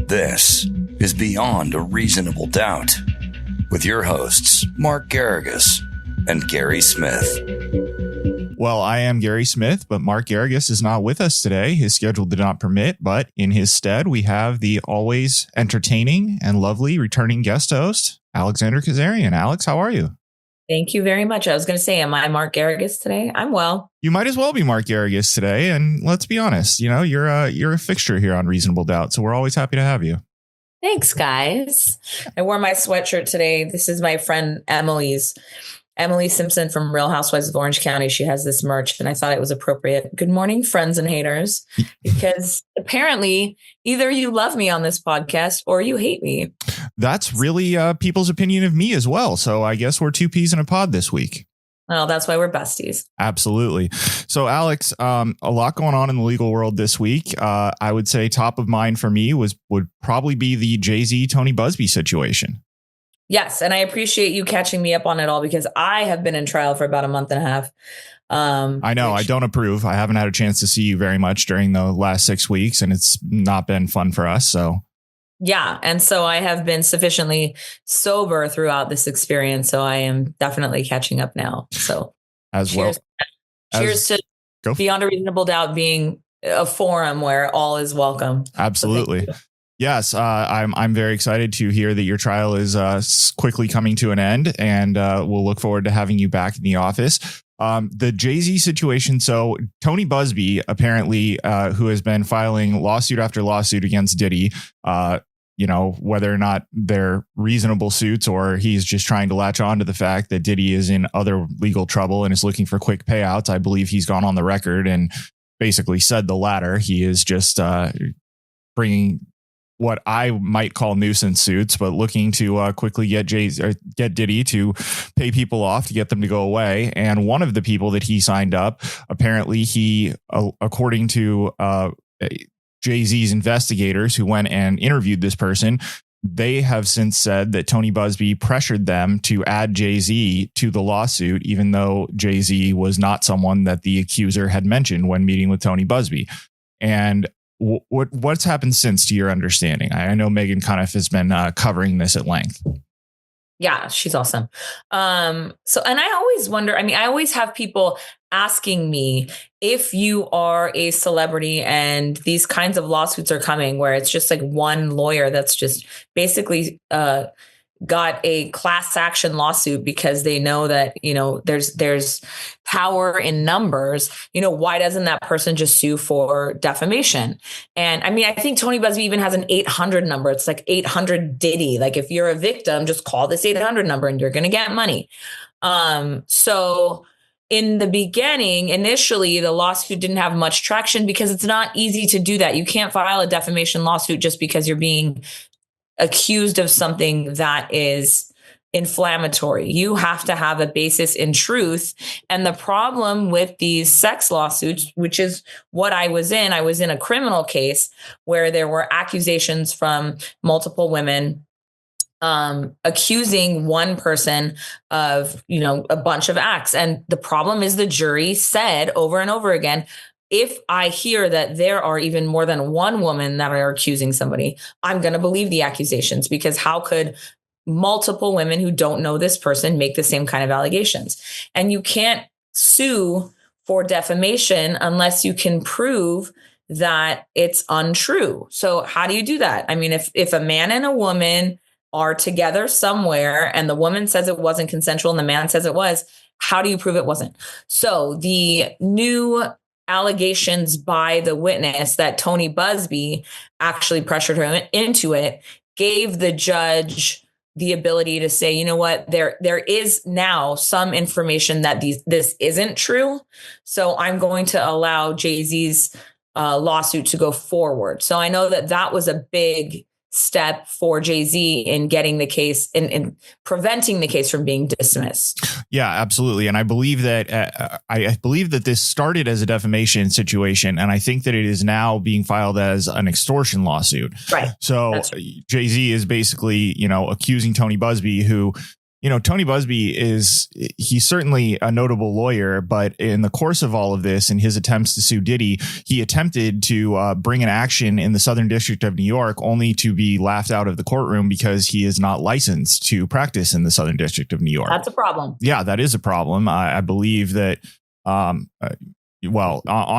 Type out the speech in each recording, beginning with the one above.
This is Beyond a Reasonable Doubt with your hosts, Mark Garrigus and Gary Smith. Well, I am Gary Smith, but Mark Garrigus is not with us today. His schedule did not permit, but in his stead, we have the always entertaining and lovely returning guest host, Alexandra Kazarian. Alex, how are you? Thank you very much. I was going to say, am I Mark Garrigus today? I'm well. You might as well be Mark Garrigus today. And let's be honest, you know, you're a fixture here on Reasonable Doubt. So we're always happy to have you. Thanks, guys. I wore my sweatshirt today. This is my friend Emily Simpson from Real Housewives of Orange County. She has this merch and I thought it was appropriate. Good morning, friends and haters, because apparently either you love me on this podcast or you hate me. That's really people's opinion of me as well. So I guess we're two peas in a pod this week. Well, that's why we're besties. Absolutely. So, Alex, a lot going on in the legal world this week. I would say top of mind for me would probably be the Jay-Z Tony Buzbee situation. Yes. And I appreciate you catching me up on it all because I have been in trial for about a month and a half. I know. I don't approve. I haven't had a chance to see you very much during the last 6 weeks, and it's not been fun for us. So. Yeah. And so I have been sufficiently sober throughout this experience. So I am definitely catching up now. So cheers to Beyond a Reasonable Doubt being a forum where all is welcome. Absolutely. Yes, I'm very excited to hear that your trial is quickly coming to an end, and we'll look forward to having you back in the office. The Jay-Z situation. So Tony Buzbee, apparently, who has been filing lawsuit after lawsuit against Diddy, whether or not they're reasonable suits or he's just trying to latch on to the fact that Diddy is in other legal trouble and is looking for quick payouts. I believe he's gone on the record and basically said the latter. He is just bringing what I might call nuisance suits, but looking to quickly get Diddy to pay people off to get them to go away. And one of the people that he signed up, apparently he, according to Jay-Z's investigators who went and interviewed this person, they have since said that Tony Buzbee pressured them to add Jay-Z to the lawsuit, even though Jay-Z was not someone that the accuser had mentioned when meeting with Tony Buzbee. And what's happened since, to your understanding? I know Megan Cuniff has been covering this at length. Yeah, she's awesome. And I always wonder, I always have people asking me if you are a celebrity and these kinds of lawsuits are coming where it's just like one lawyer that's just basically got a class action lawsuit because they know that, there's power in numbers, why doesn't that person just sue for defamation? And I think Tony Buzbee even has an 800 number. It's like 800 Diddy. Like if you're a victim, just call this 800 number and you're going to get money. So in the beginning, initially, the lawsuit didn't have much traction because it's not easy to do that. You can't file a defamation lawsuit just because you're being accused of something that is inflammatory. You have to have a basis in truth. And the problem with these sex lawsuits, which is what I was in a criminal case where there were accusations from multiple women accusing one person of, a bunch of acts. And the problem is the jury said over and over again, if I hear that there are even more than one woman that are accusing somebody, I'm going to believe the accusations, because how could multiple women who don't know this person make the same kind of allegations? And you can't sue for defamation unless you can prove that it's untrue. So how do you do that? If a man and a woman are together somewhere and the woman says it wasn't consensual and the man says it was, how do you prove it wasn't? So the new allegations by the witness that Tony Buzbee actually pressured her into it gave the judge the ability to say, you know what, there is now some information that this isn't true. So I'm going to allow Jay-Z's lawsuit to go forward. So I know that was a big step for Jay-Z in getting the case in preventing the case from being dismissed. Yeah, absolutely. And I believe that I believe that this started as a defamation situation, and I think that it is now being filed as an extortion lawsuit. Right. So right. Jay-Z is basically, accusing Tony Buzbee, who, Tony Buzbee he's certainly a notable lawyer, but in the course of all of this and his attempts to sue Diddy, he attempted to bring an action in the Southern District of New York, only to be laughed out of the courtroom because he is not licensed to practice in the Southern District of New York. That's a problem. Yeah, that is a problem. I believe that, on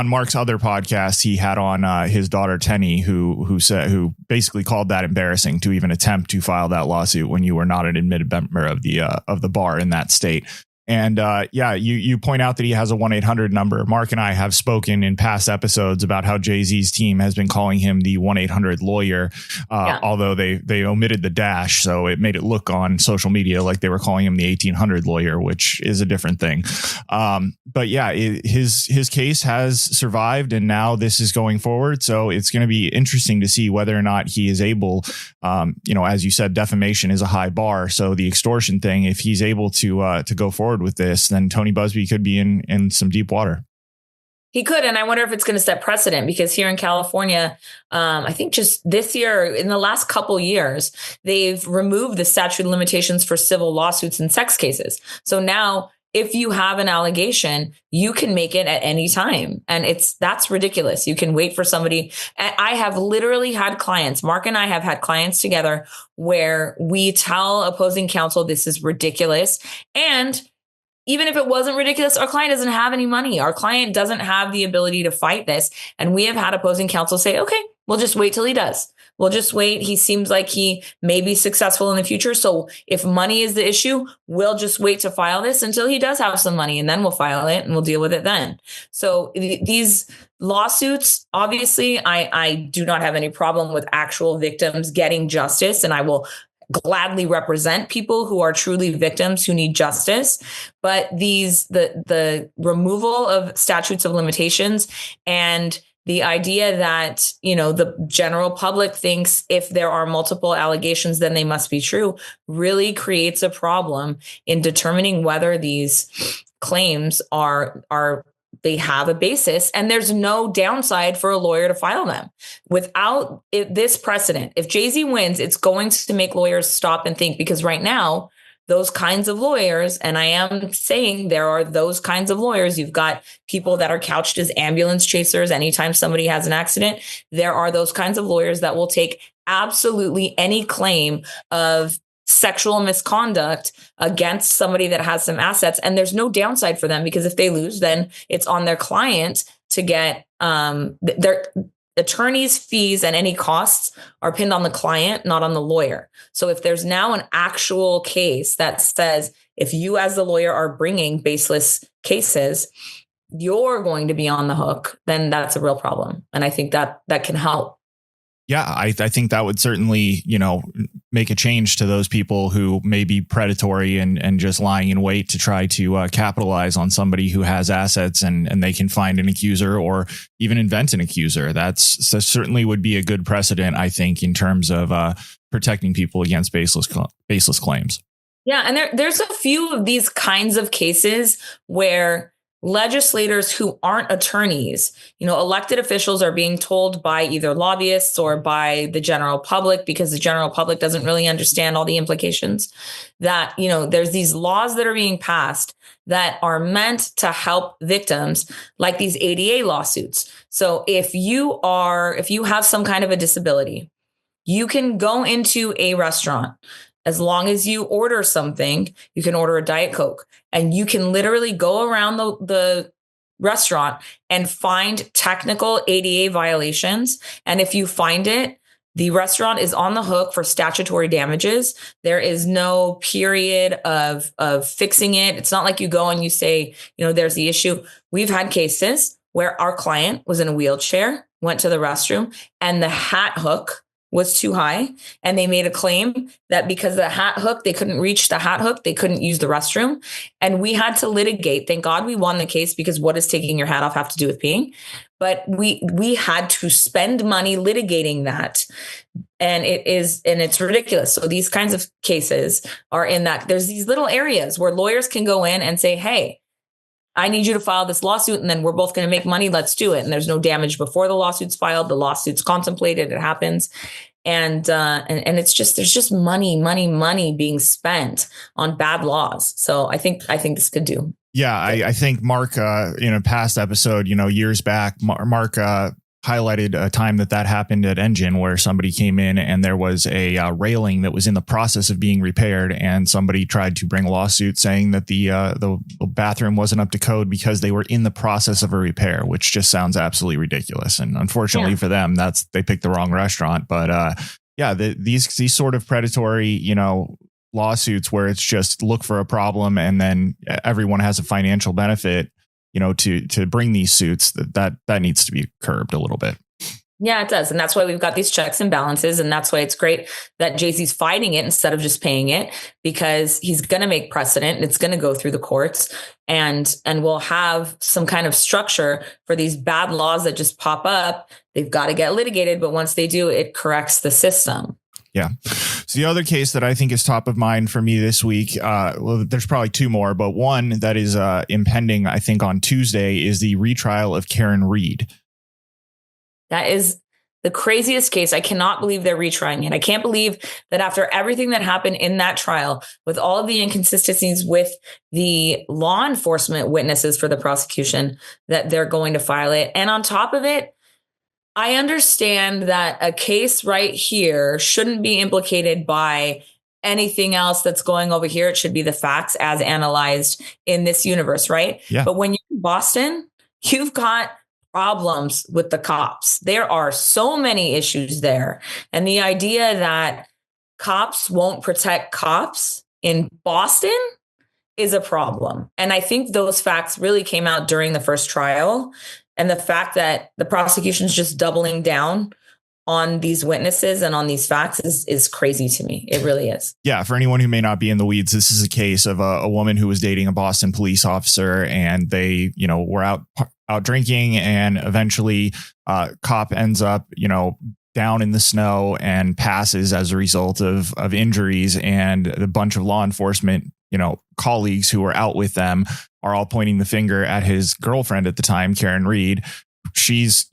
Mark's other podcast, he had on his daughter Tenny, who basically called that embarrassing to even attempt to file that lawsuit when you were not an admitted member of the bar in that state. And you point out that he has a 1-800 number. Mark and I have spoken in past episodes about how Jay-Z's team has been calling him the 1-800 lawyer, although they omitted the dash. So it made it look on social media like they were calling him the 1800 lawyer, which is a different thing. But yeah, his case has survived, and now this is going forward. So it's going to be interesting to see whether or not he is able, as you said, defamation is a high bar. So the extortion thing, if he's able to go forward with this, then Tony Buzbee could be in some deep water. He could. And I wonder if it's going to set precedent, because here in California, I think just this year, in the last couple years, they've removed the statute of limitations for civil lawsuits and sex cases. So now if you have an allegation, you can make it at any time. And that's ridiculous. You can wait for somebody. I have literally had clients, Mark and I have had clients together where we tell opposing counsel, this is ridiculous. And even if it wasn't ridiculous, our client doesn't have any money. Our client doesn't have the ability to fight this. And we have had opposing counsel say, okay, we'll just wait till he does. We'll just wait. He seems like he may be successful in the future. So if money is the issue, we'll just wait to file this until he does have some money, and then we'll file it and we'll deal with it then. So these lawsuits, obviously, I do not have any problem with actual victims getting justice, and I will gladly represent people who are truly victims who need justice. But the removal of statutes of limitations and the idea that, the general public thinks if there are multiple allegations, then they must be true, really creates a problem in determining whether these claims they have a basis, and there's no downside for a lawyer to file them. Without this precedent, if Jay-Z wins, it's going to make lawyers stop and think, because right now, those kinds of lawyers, and I am saying there are those kinds of lawyers, you've got people that are couched as ambulance chasers anytime somebody has an accident. There are those kinds of lawyers that will take absolutely any claim of sexual misconduct against somebody that has some assets. And there's no downside for them, because if they lose, then it's on their client to get their attorney's fees, and any costs are pinned on the client, not on the lawyer. So if there's now an actual case that says, if you as the lawyer are bringing baseless cases, you're going to be on the hook, then that's a real problem. And I think that can help. Yeah, I think that would certainly, make a change to those people who may be predatory and just lying in wait to try to capitalize on somebody who has assets, and they can find an accuser or even invent an accuser. That certainly would be a good precedent, I think, in terms of protecting people against baseless claims. Yeah, and there's a few of these kinds of cases where legislators who aren't attorneys, elected officials are being told by either lobbyists or by the general public, because the general public doesn't really understand all the implications, that, there's these laws that are being passed that are meant to help victims, like these ADA lawsuits. So if you have some kind of a disability, you can go into a restaurant. As long as you order something, you can order a Diet Coke, and you can literally go around the restaurant and find technical ADA violations. And if you find it, the restaurant is on the hook for statutory damages. There is no period of fixing it. It's not like you go and you say, there's the issue. We've had cases where our client was in a wheelchair, went to the restroom, and the hat hook was too high. And they made a claim that because of the hat hook, they couldn't reach the hat hook, they couldn't use the restroom. And we had to litigate. Thank God we won the case, because what does taking your hat off have to do with peeing? But we had to spend money litigating that. And it's ridiculous. So these kinds of cases are in that there's these little areas where lawyers can go in and say, hey, I need you to file this lawsuit, and then we're both going to make money. Let's do it. And there's no damage before the lawsuit's filed. The lawsuit's contemplated. It happens. And it's just, there's just money being spent on bad laws. So I think this could do. Yeah, I think Mark, in a past episode, years back, Mark highlighted a time that happened at Engine, where somebody came in and there was a railing that was in the process of being repaired, and somebody tried to bring a lawsuit saying that the bathroom wasn't up to code because they were in the process of a repair, which just sounds absolutely ridiculous. And unfortunately for them, they picked the wrong restaurant. But these sort of predatory, lawsuits where it's just look for a problem and then everyone has a financial benefit, to bring these suits, that needs to be curbed a little bit. Yeah, it does. And that's why we've got these checks and balances. And that's why it's great that Jay-Z's fighting it instead of just paying it, because he's going to make precedent. It's going to go through the courts, and we'll have some kind of structure for these bad laws that just pop up. They've got to get litigated. But once they do, it corrects the system. Yeah. So the other case that I think is top of mind for me this week, there's probably two more, but one that is impending, I think, on Tuesday is the retrial of Karen Reed. That is the craziest case. I cannot believe they're retrying it. I can't believe that after everything that happened in that trial, with all of the inconsistencies with the law enforcement witnesses for the prosecution, that they're going to file it. And on top of it, I understand that a case right here shouldn't be implicated by anything else that's going over here. It should be the facts as analyzed in this universe, right? Yeah. But when you're in Boston, you've got problems with the cops. There are so many issues there. And the idea that cops won't protect cops in Boston is a problem. And I think those facts really came out during the first trial. And the fact that the prosecution's just doubling down on these witnesses and on these facts is crazy to me. It really is. Yeah. For anyone who may not be in the weeds, this is a case of a woman who was dating a Boston police officer, and they, were out drinking, and eventually cop ends up, down in the snow and passes as a result of injuries, and a bunch of law enforcement, colleagues who were out with them are all pointing the finger at his girlfriend at the time, Karen Reed. She's,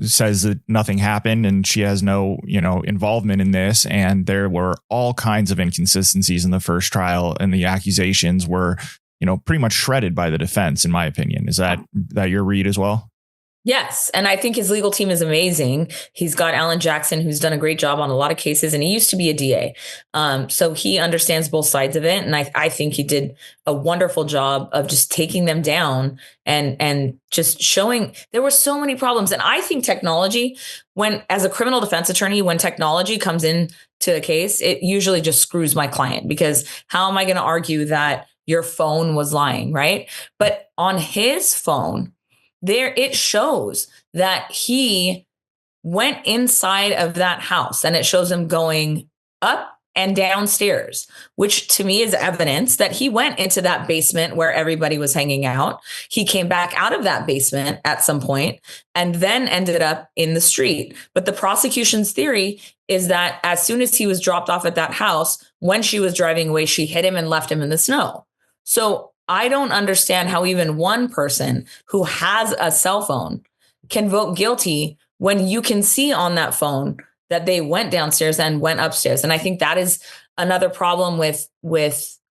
says that nothing happened and she has no, involvement in this. And there were all kinds of inconsistencies in the first trial, and the accusations were, pretty much shredded by the defense, in my opinion. Is that your read as well? Yes. And I think his legal team is amazing. He's got Alan Jackson, who's done a great job on a lot of cases, and he used to be a DA. So he understands both sides of it. And I think he did a wonderful job of just taking them down and just showing there were so many problems. And I think technology, as a criminal defense attorney, when technology comes into a case, it usually just screws my client, because how am I going to argue that your phone was lying, right? But on his phone, it shows that he went inside of that house, and it shows him going up and downstairs, which to me is evidence that he went into that basement where everybody was hanging out. He came back out of that basement at some point and then ended up in the street. But the prosecution's theory is that as soon as he was dropped off at that house, when she was driving away, she hit him and left him in the snow. So I don't understand how even one person who has a cell phone can vote guilty when you can see on that phone that they went downstairs and went upstairs. And I think that is another problem with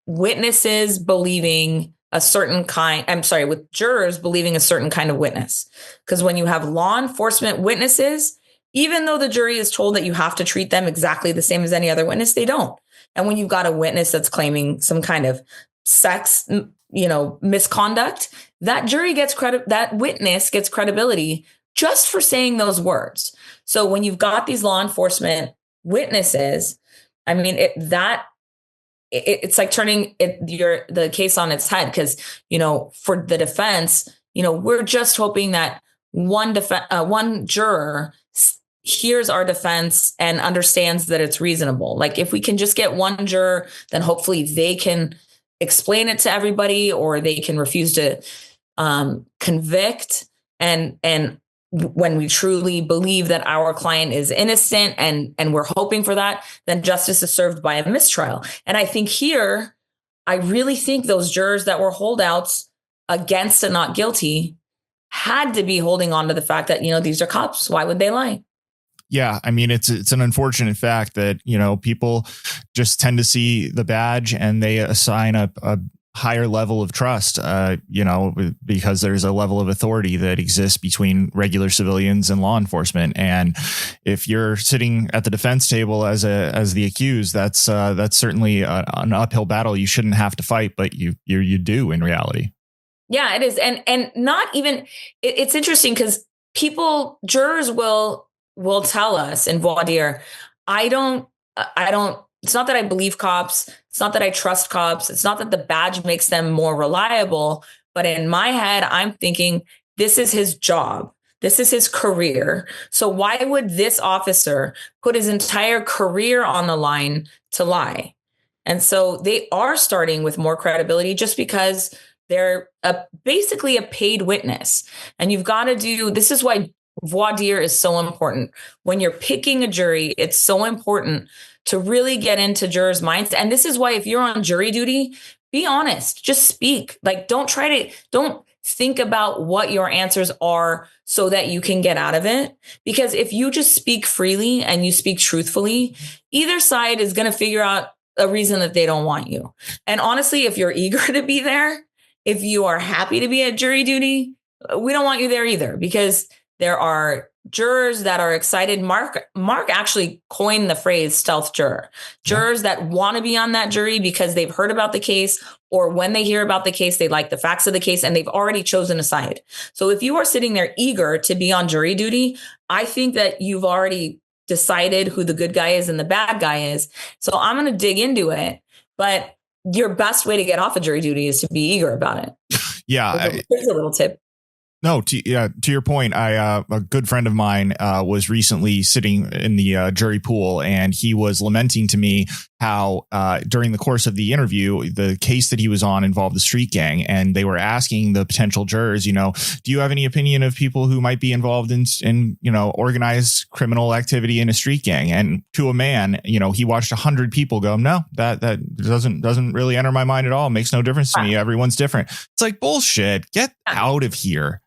witnesses believing with jurors believing a certain kind of witness. Because when you have law enforcement witnesses, even though the jury is told that you have to treat them exactly the same as any other witness, they don't. And when you've got a witness that's claiming some kind of sex, misconduct, that jury gets credit, that witness gets credibility just for saying those words. So when you've got these law enforcement witnesses, I mean, it's like turning the case on its head, because, for the defense, we're just hoping that one juror hears our defense and understands that it's reasonable. Like, if we can just get one juror, then hopefully they can explain it to everybody, or they can refuse to convict. And when we truly believe that our client is innocent, and we're hoping for that, then justice is served by a mistrial. And I think here, I really think those jurors that were holdouts against a not guilty had to be holding on to the fact that, these are cops. Why would they lie? Yeah, I mean, it's an unfortunate fact that, people just tend to see the badge and they assign a higher level of trust, because there's a level of authority that exists between regular civilians and law enforcement. And if you're sitting at the defense table as the accused, that's certainly an uphill battle you shouldn't have to fight, but you do in reality. Yeah, it is. And not even, it's interesting because jurors will tell us in voir dire, I don't, it's not that I believe cops. It's not that I trust cops. It's not that the badge makes them more reliable. But in my head, I'm thinking, this is his job. This is his career. So why would this officer put his entire career on the line to lie? And so they are starting with more credibility just because they're basically a paid witness. And you've got to this is why voir dire is so important. When you're picking a jury, it's so important to really get into jurors' minds. And this is why if you're on jury duty, be honest, just speak. Like, don't think about what your answers are so that you can get out of it. Because if you just speak freely and you speak truthfully, either side is going to figure out a reason that they don't want you. And honestly, if you're eager to be there, if you are happy to be at jury duty, we don't want you there either, because there are jurors that are excited. Mark actually coined the phrase stealth juror. Jurors that want to be on that jury because they've heard about the case, or when they hear about the case, they like the facts of the case and they've already chosen a side. So if you are sitting there eager to be on jury duty, I think that you've already decided who the good guy is and the bad guy is. So I'm going to dig into it. But your best way to get off of jury duty is to be eager about it. Yeah. Here's a little tip. No, to your point, a good friend of mine was recently sitting in the jury pool, and he was lamenting to me how during the course of the interview, the case that he was on involved the street gang, and they were asking the potential jurors, do you have any opinion of people who might be involved in organized criminal activity in a street gang? And to a man, he watched 100 people go, no, that doesn't really enter my mind at all. It makes no difference to me. Everyone's different. It's like bullshit. Get out of here.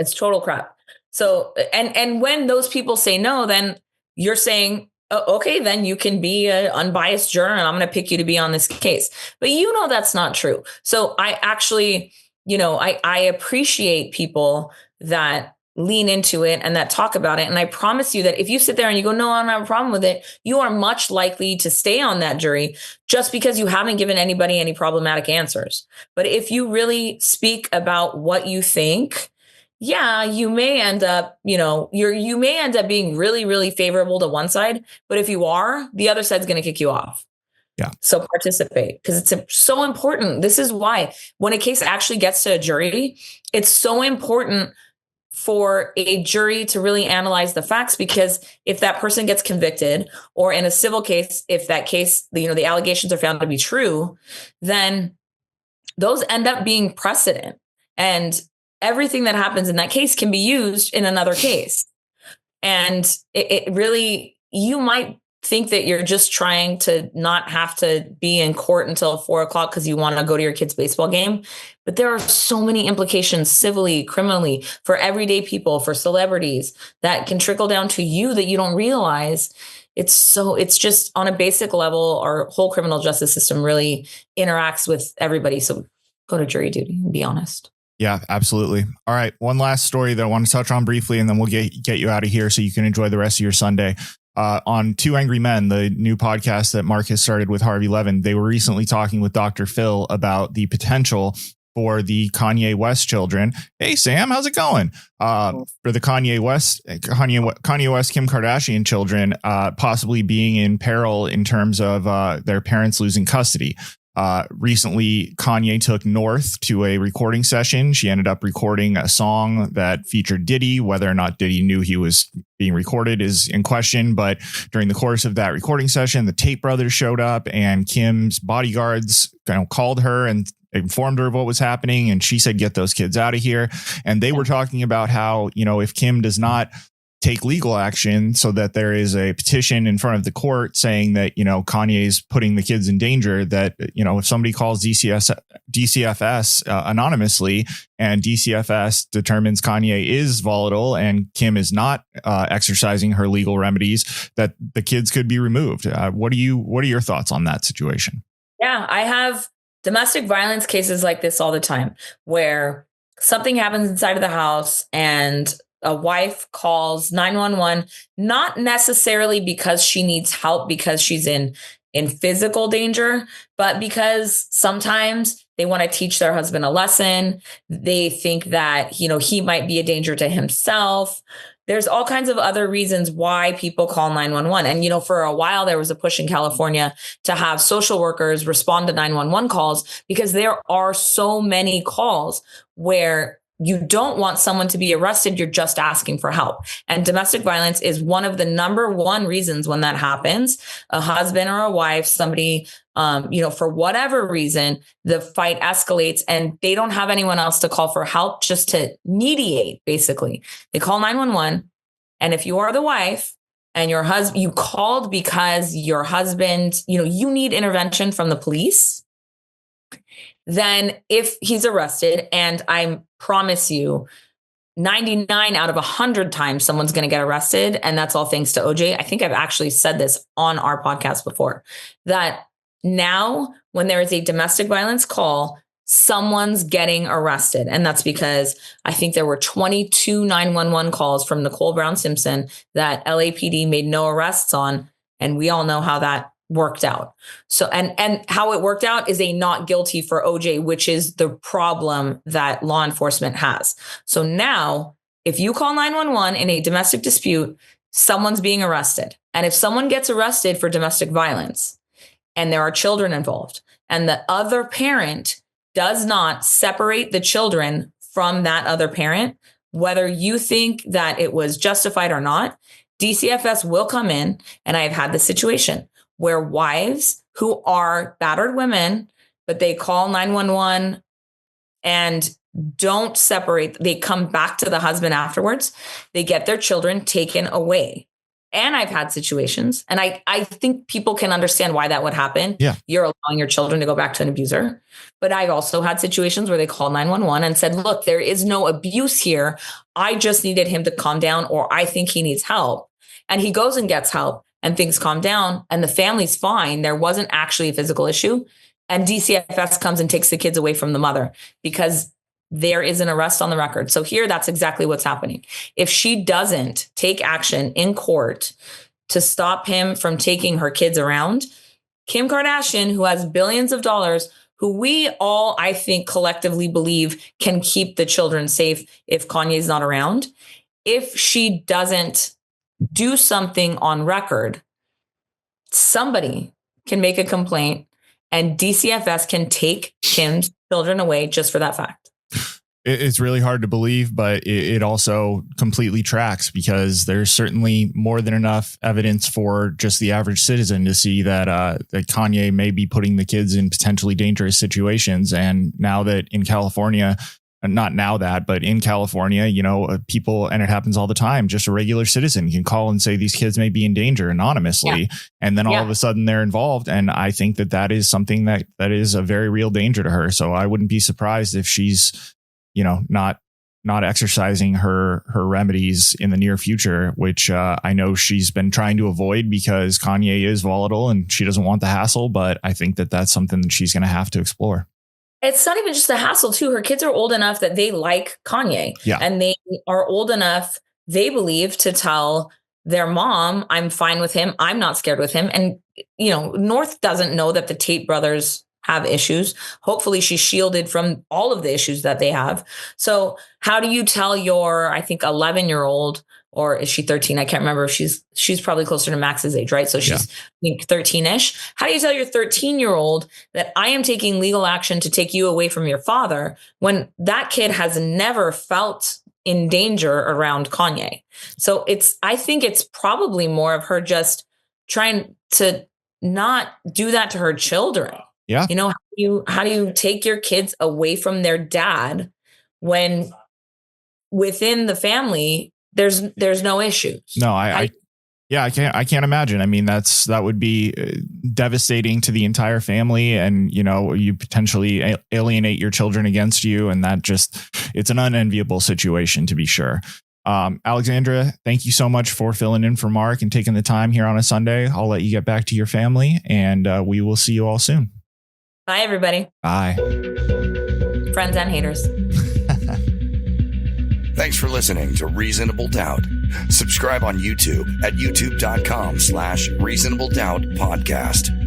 It's total crap. So, and when those people say no, then you're saying, oh, okay, then you can be an unbiased juror and I'm going to pick you to be on this case. But that's not true. So I actually, I appreciate people that lean into it and that talk about it. And I promise you that if you sit there and you go, no, I don't have a problem with it, you are much likely to stay on that jury just because you haven't given anybody any problematic answers. But if you really speak about what you think, yeah, you may end up, you may end up being really, really favorable to one side. But if you are, the other side's going to kick you off. Yeah. So participate, because it's so important. This is why when a case actually gets to a jury, it's so important for a jury to really analyze the facts, because if that person gets convicted, or in a civil case, if that case, the allegations are found to be true, then those end up being precedent. And everything that happens in that case can be used in another case. And it really, you might think that you're just trying to not have to be in court until 4:00 because you want to go to your kid's baseball game. But there are so many implications civilly, criminally, for everyday people, for celebrities, that can trickle down to you that you don't realize. It's just on a basic level, our whole criminal justice system really interacts with everybody. So go to jury duty and be honest. Yeah, absolutely. All right. One last story that I want to touch on briefly, and then we'll get you out of here so you can enjoy the rest of your Sunday. On Two Angry Men, the new podcast that Mark has started with Harvey Levin, they were recently talking with Dr. Phil about the potential for the Kanye West children. Hey, Sam, how's it going? For the Kanye West, Kim Kardashian children possibly being in peril in terms of their parents losing custody. Recently, Kanye took North to a recording session. She ended up recording a song that featured Diddy. Whether or not Diddy knew he was being recorded is in question. But during the course of that recording session, the Tate brothers showed up, and Kim's bodyguards called her and informed her of what was happening. And she said, get those kids out of here. And they were talking about how, if Kim does not take legal action so that there is a petition in front of the court saying that, Kanye's putting the kids in danger, that, if somebody calls DCFS anonymously and DCFS determines Kanye is volatile and Kim is not exercising her legal remedies, that the kids could be removed. What are your thoughts on that situation? Yeah, I have domestic violence cases like this all the time where something happens inside of the house and a wife calls 911, not necessarily because she needs help because she's in physical danger, but because sometimes they want to teach their husband a lesson. They think that, he might be a danger to himself. There's all kinds of other reasons why people call 911. And, for a while, there was a push in California to have social workers respond to 911 calls because there are so many calls where you don't want someone to be arrested. You're just asking for help. And domestic violence is one of the number one reasons when that happens. A husband or a wife, somebody, for whatever reason, the fight escalates and they don't have anyone else to call for help, just to mediate, basically. They call 911. And if you are the wife and your husband, you called because your husband, you need intervention from the police, then if he's arrested, and I promise you 99 out of 100 times someone's going to get arrested, and that's all thanks to OJ. I think I've actually said this on our podcast before, that now when there is a domestic violence call, someone's getting arrested. And that's because I think there were 22 911 calls from Nicole Brown Simpson that LAPD made no arrests on. And we all know how that worked out. So, and how it worked out is a not guilty for OJ, which is the problem that law enforcement has. So now if you call 911 in a domestic dispute, someone's being arrested. And if someone gets arrested for domestic violence and there are children involved and the other parent does not separate the children from that other parent, whether you think that it was justified or not, DCFS will come in. And I've had the situation where wives who are battered women, but they call 911 and don't separate, they come back to the husband afterwards, they get their children taken away. And I've had situations, and I think people can understand why that would happen. Yeah. You're allowing your children to go back to an abuser. But I've also had situations where they called 911 and said, look, there is no abuse here. I just needed him to calm down, or I think he needs help. And he goes and gets help and things calm down and the family's fine. There wasn't actually a physical issue. And DCFS comes and takes the kids away from the mother because there is an arrest on the record. So here, that's exactly what's happening. If she doesn't take action in court to stop him from taking her kids around, Kim Kardashian, who has billions of dollars, who we all, I think, collectively believe can keep the children safe if Kanye's not around, if she doesn't do something on record, somebody can make a complaint and DCFS can take Kim's children away just for that fact. It's really hard to believe, but it also completely tracks, because there's certainly more than enough evidence for just the average citizen to see that that Kanye may be putting the kids in potentially dangerous situations. And now that in California, not now that, but in California, people, and it happens all the time, just a regular citizen can call and say these kids may be in danger anonymously. Yeah. And then all of a sudden they're involved. And I think that is something that is a very real danger to her. So I wouldn't be surprised if she's, not exercising her remedies in the near future, which I know she's been trying to avoid because Kanye is volatile and she doesn't want the hassle. But I think that that's something that she's going to have to explore. It's not even just a hassle, too. Her kids are old enough that they like Kanye. Yeah. And they are old enough, they believe, to tell their mom, I'm fine with him. I'm not scared with him. And, North doesn't know that the Tate brothers have issues. Hopefully she's shielded from all of the issues that they have. So how do you tell your, I think, 11-year-old, or is she 13? I can't remember if she's probably closer to Max's age, right? So she's, I think, 13-ish. How do you tell your 13-year-old that I am taking legal action to take you away from your father when that kid has never felt in danger around Kanye? So I think it's probably more of her just trying to not do that to her children. Yeah. How do you take your kids away from their dad when within the family, there's no issues. No, I can't imagine. I mean, that would be devastating to the entire family, and you potentially alienate your children against you, and it's an unenviable situation, to be sure. Alexandra, thank you so much for filling in for Mark and taking the time here on a Sunday. I'll let you get back to your family, and we will see you all soon. Bye, everybody. Bye. Friends and haters. Thanks for listening to Reasonable Doubt. Subscribe on YouTube at youtube.com/Reasonable Doubt Podcast.